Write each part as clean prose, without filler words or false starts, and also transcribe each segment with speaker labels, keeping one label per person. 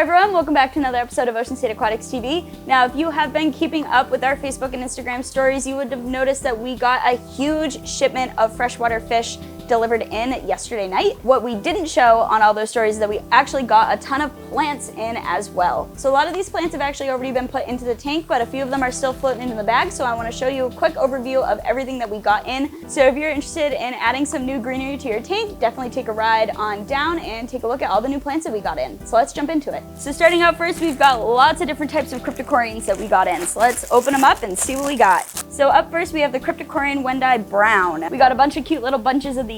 Speaker 1: everyone, welcome back to another episode of Ocean State Aquatics TV. Now, if you have been keeping up with our Facebook and Instagram stories, you would have noticed that we got a huge shipment of freshwater fish delivered in yesterday night. What we didn't show on all those stories is that we actually got a ton of plants in as well. So a lot of these plants have actually already been put into the tank, but a few of them are still floating into the bag. So I want to show you a quick overview of everything that we got in. So if you're interested in adding some new greenery to your tank, definitely take a ride on down and take a look at all the new plants that we got in. So let's jump into it. So starting out first, we've got lots of different types of cryptocorynes that we got in. So let's open them up and see what we got. So up first, we have the cryptocoryne Wendi Brown. We got a bunch of cute little bunches of these.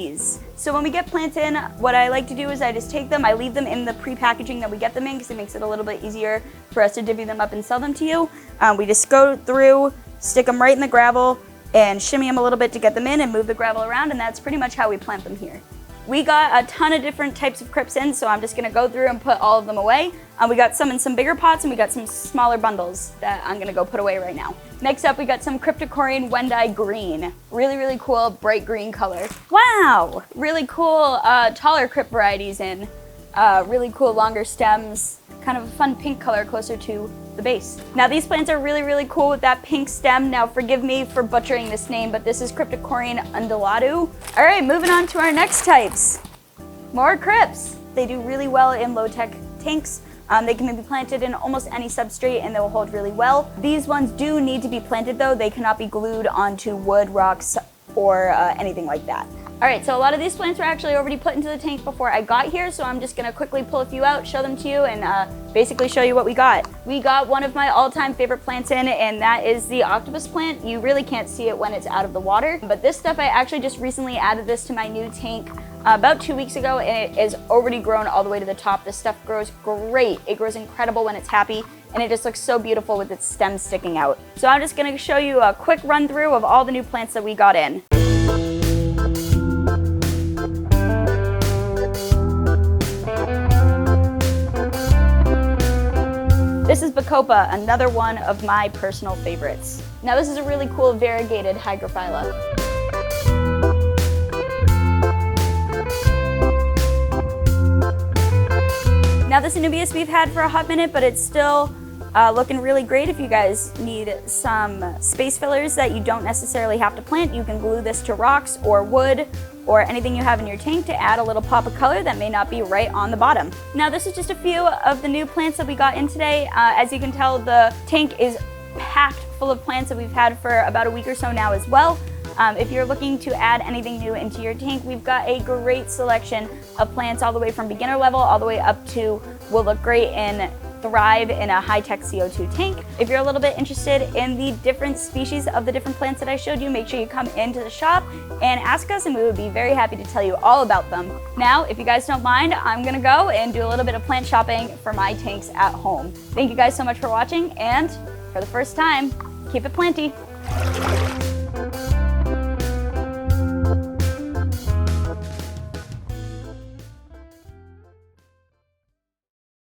Speaker 1: So when we get plants in, what I like to do is I just take them, I leave them in the pre-packaging that we get them in because it makes it a little bit easier for us to divvy them up and sell them to you. We just go through, stick them right in the gravel and shimmy them a little bit to get them in and move the gravel around, and that's pretty much how we plant them here. We got a ton of different types of crypts in, so I'm just gonna go through and put all of them away. We got some in some bigger pots and we got some smaller bundles that I'm gonna go put away right now. Next up, we got some cryptocoryne Wendi Green. Really, really cool, bright green color. Wow, really cool taller crypt varieties in. Really cool longer stems, kind of a fun pink color closer to the base. Now these plants are really, really cool with that pink stem. Now forgive me for butchering this name, but this is Cryptocoryne undulatu. All right, moving on to our next types. More crypts. They do really well in low-tech tanks. They can be planted in almost any substrate and they will hold really well. These ones do need to be planted though. They cannot be glued onto wood, rocks, or anything like that. All right, so a lot of these plants were actually already put into the tank before I got here, so I'm just gonna quickly pull a few out, show them to you, and basically show you what we got. We got one of my all-time favorite plants in, and that is the octopus plant. You really can't see it when it's out of the water, but this stuff, I actually just recently added this to my new tank about 2 weeks ago, and it is already grown all the way to the top. This stuff grows great. It grows incredible when it's happy, and it just looks so beautiful with its stems sticking out. So I'm just gonna show you a quick run through of all the new plants that we got in. This is Bacopa, another one of my personal favorites. Now this is a really cool variegated hygrophila. Now this Anubias we've had for a hot minute, but it's still looking really great. If you guys need some space fillers that you don't necessarily have to plant, you can glue this to rocks or wood or anything you have in your tank to add a little pop of color that may not be right on the bottom. Now this is just a few of the new plants that we got in today. As you can tell, the tank is packed full of plants that we've had for about a week or so now as well. If you're looking to add anything new into your tank, we've got a great selection of plants all the way from beginner level all the way up to will look great and thrive in a high-tech CO2 tank. If you're a little bit interested in the different species of the different plants that I showed you, make sure you come into the shop and ask us and we would be very happy to tell you all about them. Now, if you guys don't mind, I'm gonna go and do a little bit of plant shopping for my tanks at home. Thank you guys so much for watching, and for the first time, keep it planty.